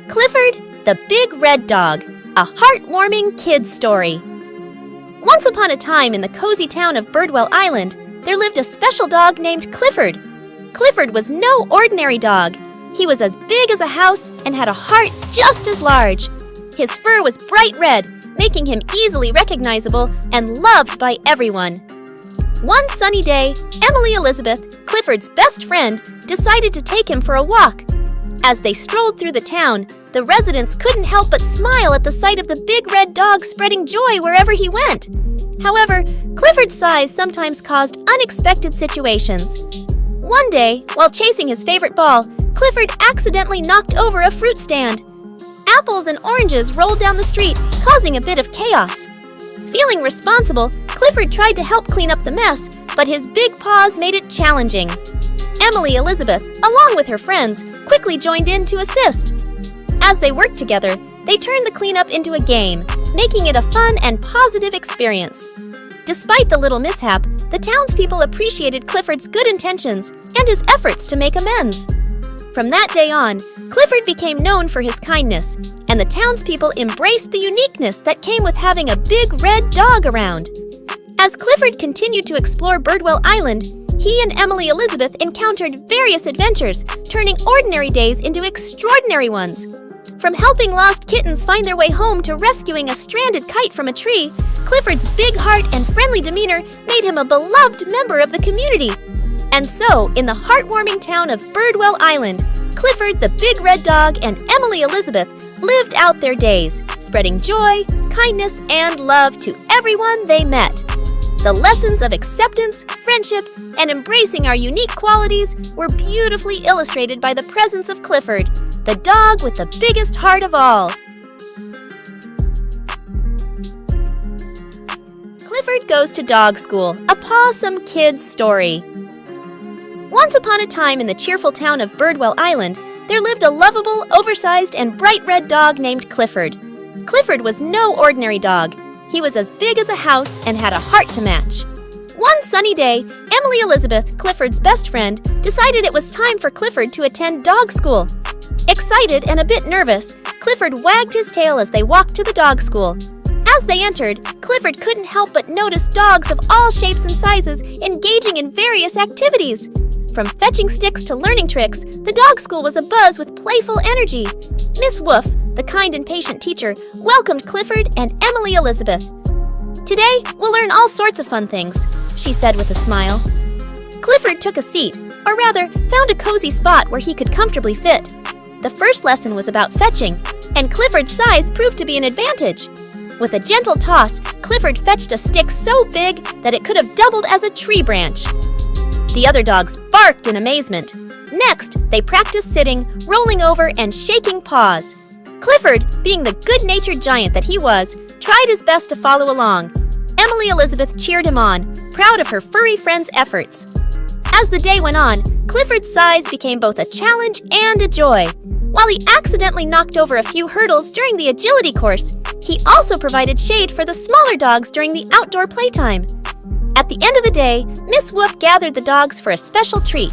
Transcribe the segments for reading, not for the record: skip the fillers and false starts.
Clifford, the Big Red Dog, a heartwarming kid's story. Once upon a time in the cozy town of Birdwell Island, there lived a special dog named Clifford. Clifford was no ordinary dog. He was as big as a house and had a heart just as large. His fur was bright red, making him easily recognizable and loved by everyone. One sunny day, Emily Elizabeth, Clifford's best friend, decided to take him for a walk. As they strolled through the town, the residents couldn't help but smile at the sight of the big red dog spreading joy wherever he went. However, Clifford's size sometimes caused unexpected situations. One day, while chasing his favorite ball, Clifford accidentally knocked over a fruit stand. Apples and oranges rolled down the street, causing a bit of chaos. Feeling responsible, Clifford tried to help clean up the mess, but his big paws made it challenging. Emily Elizabeth, along with her friends, quickly joined in to assist. As they worked together, they turned the cleanup into a game, making it a fun and positive experience. Despite the little mishap, the townspeople appreciated Clifford's good intentions and his efforts to make amends. From that day on, Clifford became known for his kindness, and the townspeople embraced the uniqueness that came with having a big red dog around. As Clifford continued to explore Birdwell Island, he and Emily Elizabeth encountered various adventures, turning ordinary days into extraordinary ones. From helping lost kittens find their way home to rescuing a stranded kite from a tree, Clifford's big heart and friendly demeanor made him a beloved member of the community. And so, in the heartwarming town of Birdwell Island, Clifford, the Big Red Dog, and Emily Elizabeth lived out their days, spreading joy, kindness, and love to everyone they met. The lessons of acceptance, friendship, and embracing our unique qualities were beautifully illustrated by the presence of Clifford, the dog with the biggest heart of all. Clifford Goes to Dog School, a Pawsome Kid's Story. Once upon a time in the cheerful town of Birdwell Island, there lived a lovable, oversized, and bright red dog named Clifford. Clifford was no ordinary dog. He was as big as a house and had a heart to match. One sunny day, Emily Elizabeth, Clifford's best friend, decided it was time for Clifford to attend dog school. Excited and a bit nervous, Clifford wagged his tail as they walked to the dog school. As they entered, Clifford couldn't help but notice dogs of all shapes and sizes engaging in various activities. From fetching sticks to learning tricks, the dog school was abuzz with playful energy. Miss Woof, the kind and patient teacher, welcomed Clifford and Emily Elizabeth. "Today, we'll learn all sorts of fun things," she said with a smile. Clifford took a seat, or rather, found a cozy spot where he could comfortably fit. The first lesson was about fetching, and Clifford's size proved to be an advantage. With a gentle toss, Clifford fetched a stick so big that it could have doubled as a tree branch. The other dogs barked in amazement. Next, they practiced sitting, rolling over, and shaking paws. Clifford, being the good-natured giant that he was, tried his best to follow along. Emily Elizabeth cheered him on, proud of her furry friend's efforts. As the day went on, Clifford's size became both a challenge and a joy. While he accidentally knocked over a few hurdles during the agility course, he also provided shade for the smaller dogs during the outdoor playtime. At the end of the day, Miss Woof gathered the dogs for a special treat.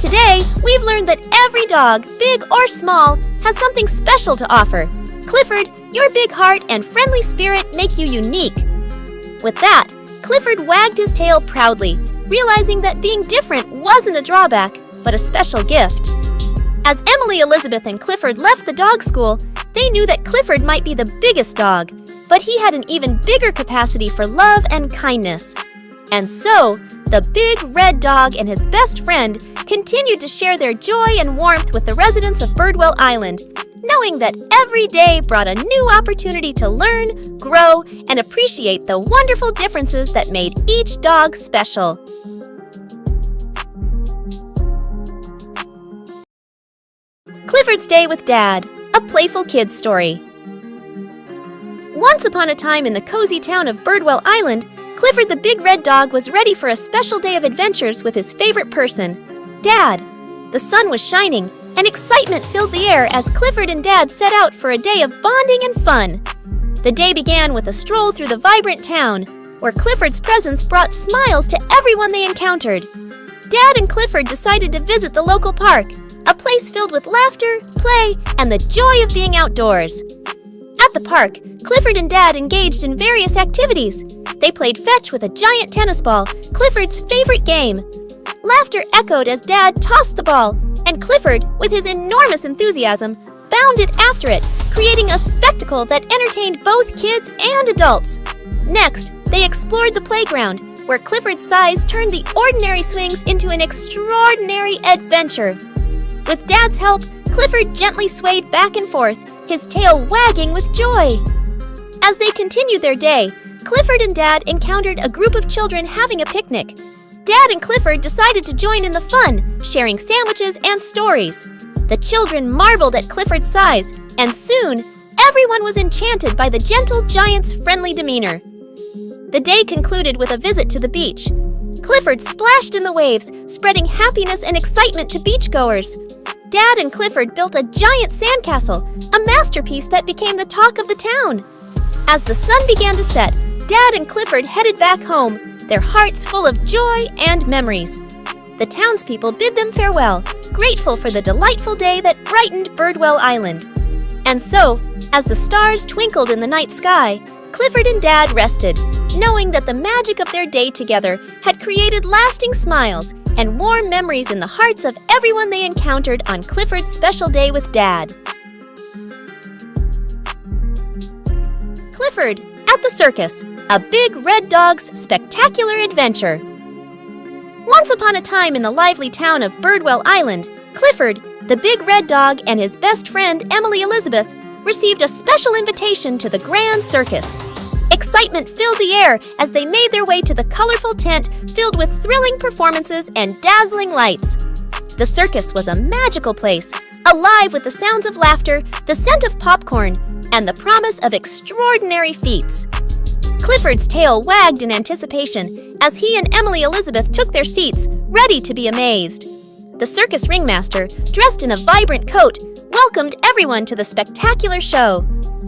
Today, we've learned that every dog, big or small, has something special to offer. Clifford, your big heart and friendly spirit make you unique. With that, Clifford wagged his tail proudly, realizing that being different wasn't a drawback, but a special gift. As Emily Elizabeth and Clifford left the dog school, they knew that Clifford might be the biggest dog, but he had an even bigger capacity for love and kindness. And so, the Big Red Dog and his best friend continued to share their joy and warmth with the residents of Birdwell Island, knowing that every day brought a new opportunity to learn, grow, and appreciate the wonderful differences that made each dog special. Clifford's Day with Dad, a Playful Kid's Story. Once upon a time in the cozy town of Birdwell Island, Clifford the Big Red Dog was ready for a special day of adventures with his favorite person, Dad. The sun was shining, and excitement filled the air as Clifford and Dad set out for a day of bonding and fun. The day began with a stroll through the vibrant town, where Clifford's presence brought smiles to everyone they encountered. Dad and Clifford decided to visit the local park, a place filled with laughter, play, and the joy of being outdoors. At the park, Clifford and Dad engaged in various activities. They played fetch with a giant tennis ball, Clifford's favorite game. Laughter echoed as Dad tossed the ball, and Clifford, with his enormous enthusiasm, bounded after it, creating a spectacle that entertained both kids and adults. Next, they explored the playground, where Clifford's size turned the ordinary swings into an extraordinary adventure. With Dad's help, Clifford gently swayed back and forth, his tail wagging with joy. As they continued their day, Clifford and Dad encountered a group of children having a picnic. Dad and Clifford decided to join in the fun, sharing sandwiches and stories. The children marveled at Clifford's size, and soon, everyone was enchanted by the gentle giant's friendly demeanor. The day concluded with a visit to the beach. Clifford splashed in the waves, spreading happiness and excitement to beachgoers. Dad and Clifford built a giant sandcastle, a masterpiece that became the talk of the town. As the sun began to set, Dad and Clifford headed back home, their hearts full of joy and memories. The townspeople bid them farewell, grateful for the delightful day that brightened Birdwell Island. And so, as the stars twinkled in the night sky, Clifford and Dad rested, knowing that the magic of their day together had created lasting smiles and warm memories in the hearts of everyone they encountered on Clifford's special day with Dad. Clifford at the circus, a big red dog's spectacular adventure. Once upon a time in the lively town of Birdwell Island, Clifford, the big red dog, and his best friend Emily Elizabeth received a special invitation to the Grand Circus. Excitement filled the air as they made their way to the colorful tent filled with thrilling performances and dazzling lights. The circus was a magical place, alive with the sounds of laughter, the scent of popcorn, and the promise of extraordinary feats. Clifford's tail wagged in anticipation as he and Emily Elizabeth took their seats, ready to be amazed. The circus ringmaster, dressed in a vibrant coat, welcomed everyone to the spectacular show.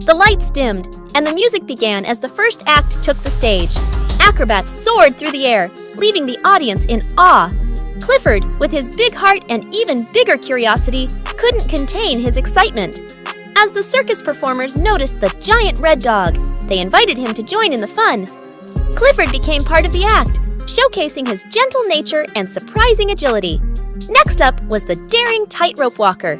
The lights dimmed, and the music began as the first act took the stage. Acrobats soared through the air, leaving the audience in awe. Clifford, with his big heart and even bigger curiosity, couldn't contain his excitement. As the circus performers noticed the giant red dog, they invited him to join in the fun. Clifford became part of the act, showcasing his gentle nature and surprising agility. Next up was the daring tightrope walker.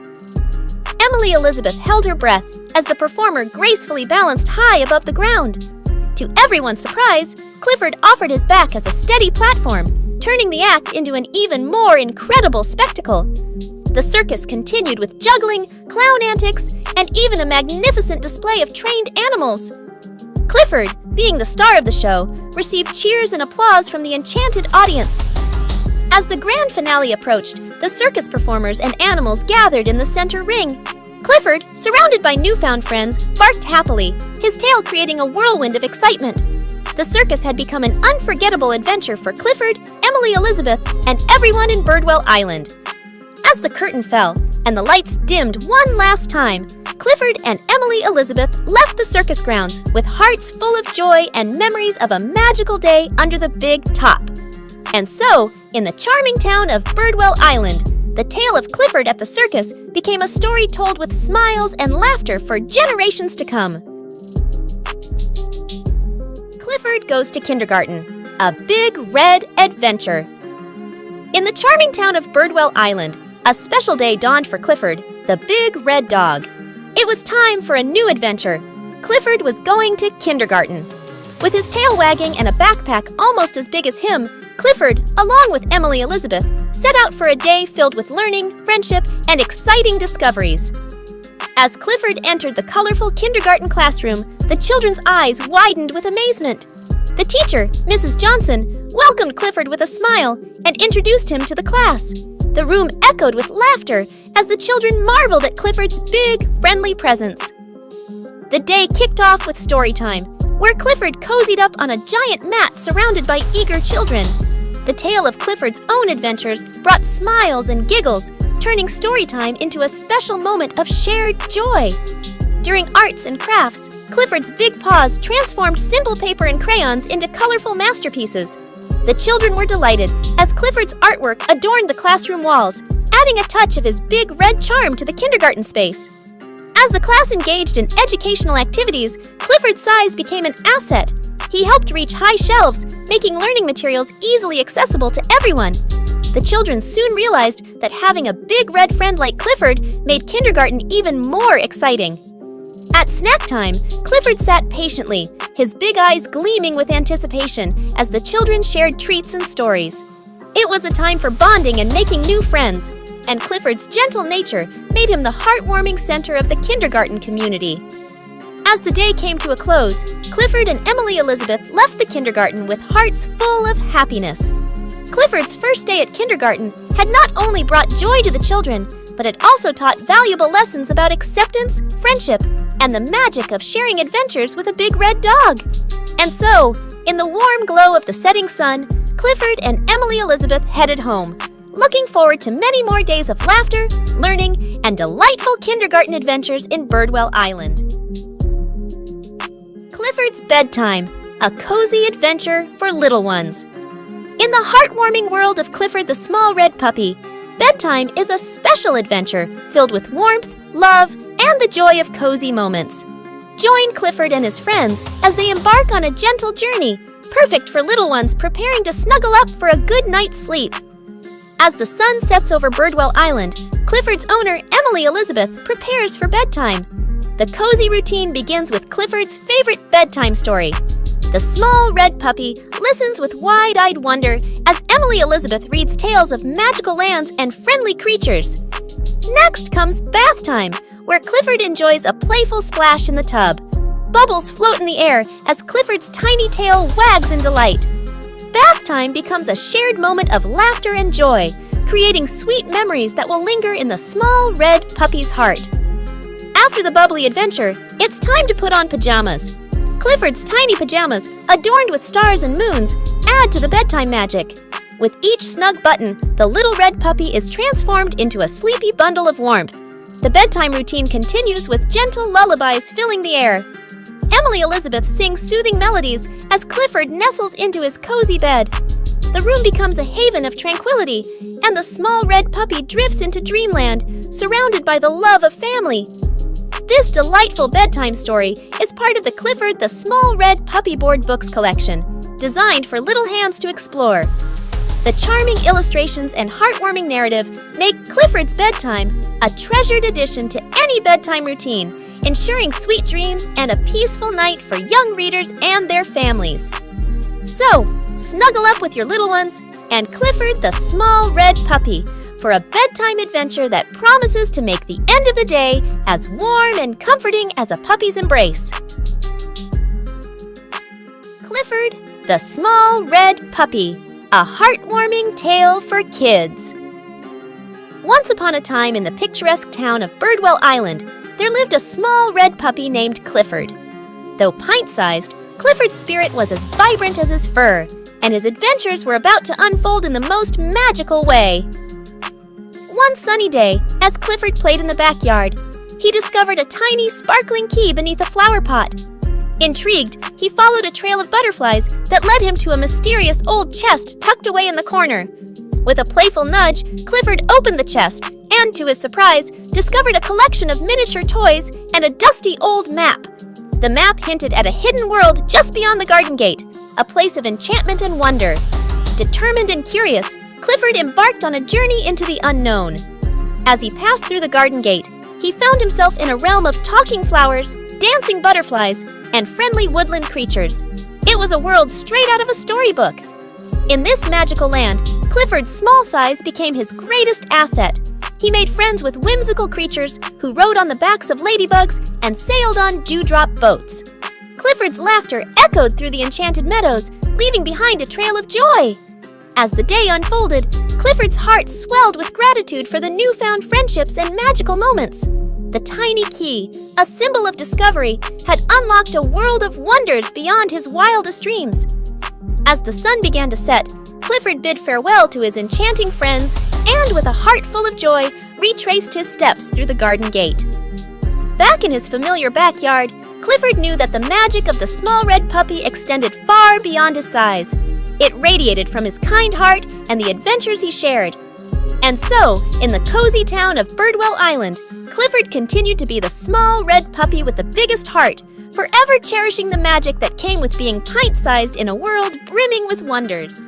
Emily Elizabeth held her breath as the performer gracefully balanced high above the ground. To everyone's surprise, Clifford offered his back as a steady platform, turning the act into an even more incredible spectacle. The circus continued with juggling, clown antics, and even a magnificent display of trained animals. Clifford, being the star of the show, received cheers and applause from the enchanted audience. As the grand finale approached, the circus performers and animals gathered in the center ring. Clifford, surrounded by newfound friends, barked happily, his tail creating a whirlwind of excitement. The circus had become an unforgettable adventure for Clifford, Emily Elizabeth, and everyone in Birdwell Island. As the curtain fell and the lights dimmed one last time, Clifford and Emily Elizabeth left the circus grounds with hearts full of joy and memories of a magical day under the big top. And so, in the charming town of Birdwell Island, the tale of Clifford at the circus became a story told with smiles and laughter for generations to come. Clifford Goes to Kindergarten, a big red adventure. In the charming town of Birdwell Island, a special day dawned for Clifford, the big red dog. It was time for a new adventure. Clifford was going to kindergarten. With his tail wagging and a backpack almost as big as him, Clifford, along with Emily Elizabeth, set out for a day filled with learning, friendship, and exciting discoveries. As Clifford entered the colorful kindergarten classroom, the children's eyes widened with amazement. The teacher, Mrs. Johnson, welcomed Clifford with a smile and introduced him to the class. The room echoed with laughter as the children marveled at Clifford's big, friendly presence. The day kicked off with story time, where Clifford cozied up on a giant mat surrounded by eager children. The tale of Clifford's own adventures brought smiles and giggles, turning story time into a special moment of shared joy. During arts and crafts, Clifford's big paws transformed simple paper and crayons into colorful masterpieces. The children were delighted as Clifford's artwork adorned the classroom walls, adding a touch of his big red charm to the kindergarten space. As the class engaged in educational activities, Clifford's size became an asset. He helped reach high shelves, making learning materials easily accessible to everyone. The children soon realized that having a big red friend like Clifford made kindergarten even more exciting. At snack time, Clifford sat patiently, his big eyes gleaming with anticipation as the children shared treats and stories. It was a time for bonding and making new friends, and Clifford's gentle nature made him the heartwarming center of the kindergarten community. As the day came to a close, Clifford and Emily Elizabeth left the kindergarten with hearts full of happiness. Clifford's first day at kindergarten had not only brought joy to the children, but it also taught valuable lessons about acceptance, friendship, and the magic of sharing adventures with a big red dog. And so, in the warm glow of the setting sun, Clifford and Emily Elizabeth headed home, looking forward to many more days of laughter, learning, and delightful kindergarten adventures in Birdwell Island. Clifford's Bedtime, a cozy adventure for little ones. In the heartwarming world of Clifford the Small Red Puppy, bedtime is a special adventure filled with warmth, love, and the joy of cozy moments. Join Clifford and his friends as they embark on a gentle journey, perfect for little ones preparing to snuggle up for a good night's sleep. As the sun sets over Birdwell Island, Clifford's owner, Emily Elizabeth, prepares for bedtime. The cozy routine begins with Clifford's favorite bedtime story. The small red puppy listens with wide-eyed wonder as Emily Elizabeth reads tales of magical lands and friendly creatures. Next comes bath time, where Clifford enjoys a playful splash in the tub. Bubbles float in the air as Clifford's tiny tail wags in delight. Bath time becomes a shared moment of laughter and joy, creating sweet memories that will linger in the small red puppy's heart. After the bubbly adventure, it's time to put on pajamas. Clifford's tiny pajamas, adorned with stars and moons, add to the bedtime magic. With each snug button, the little red puppy is transformed into a sleepy bundle of warmth. The bedtime routine continues with gentle lullabies filling the air. Emily Elizabeth sings soothing melodies as Clifford nestles into his cozy bed. The room becomes a haven of tranquility, and the small red puppy drifts into dreamland, surrounded by the love of family. This delightful bedtime story is part of the Clifford the Small Red Puppy Board Books collection, designed for little hands to explore. The charming illustrations and heartwarming narrative make Clifford's Bedtime a treasured addition to any bedtime routine, ensuring sweet dreams and a peaceful night for young readers and their families. So, snuggle up with your little ones and Clifford the Small Red Puppy for a bedtime adventure that promises to make the end of the day as warm and comforting as a puppy's embrace. Clifford the Small Red Puppy, a heartwarming tale for kids. Once upon a time in the picturesque town of Birdwell Island, there lived a small red puppy named Clifford. Though pint-sized, Clifford's spirit was as vibrant as his fur, and his adventures were about to unfold in the most magical way. One sunny day, as Clifford played in the backyard, he discovered a tiny, sparkling key beneath a flower pot. Intrigued, he followed a trail of butterflies that led him to a mysterious old chest tucked away in the corner. With a playful nudge, Clifford opened the chest and, to his surprise, discovered a collection of miniature toys and a dusty old map. The map hinted at a hidden world just beyond the garden gate, a place of enchantment and wonder. Determined and curious, Clifford embarked on a journey into the unknown. As he passed through the garden gate, he found himself in a realm of talking flowers, dancing butterflies, and friendly woodland creatures. It was a world straight out of a storybook. In this magical land, Clifford's small size became his greatest asset. He made friends with whimsical creatures who rode on the backs of ladybugs and sailed on dewdrop boats. Clifford's laughter echoed through the enchanted meadows, leaving behind a trail of joy. As the day unfolded, Clifford's heart swelled with gratitude for the newfound friendships and magical moments. The tiny key, a symbol of discovery, had unlocked a world of wonders beyond his wildest dreams. As the sun began to set, Clifford bid farewell to his enchanting friends and, with a heart full of joy, retraced his steps through the garden gate. Back in his familiar backyard, Clifford knew that the magic of the small red puppy extended far beyond his size. It radiated from his kind heart and the adventures he shared. And so, in the cozy town of Birdwell Island, Clifford continued to be the small red puppy with the biggest heart, forever cherishing the magic that came with being pint-sized in a world brimming with wonders.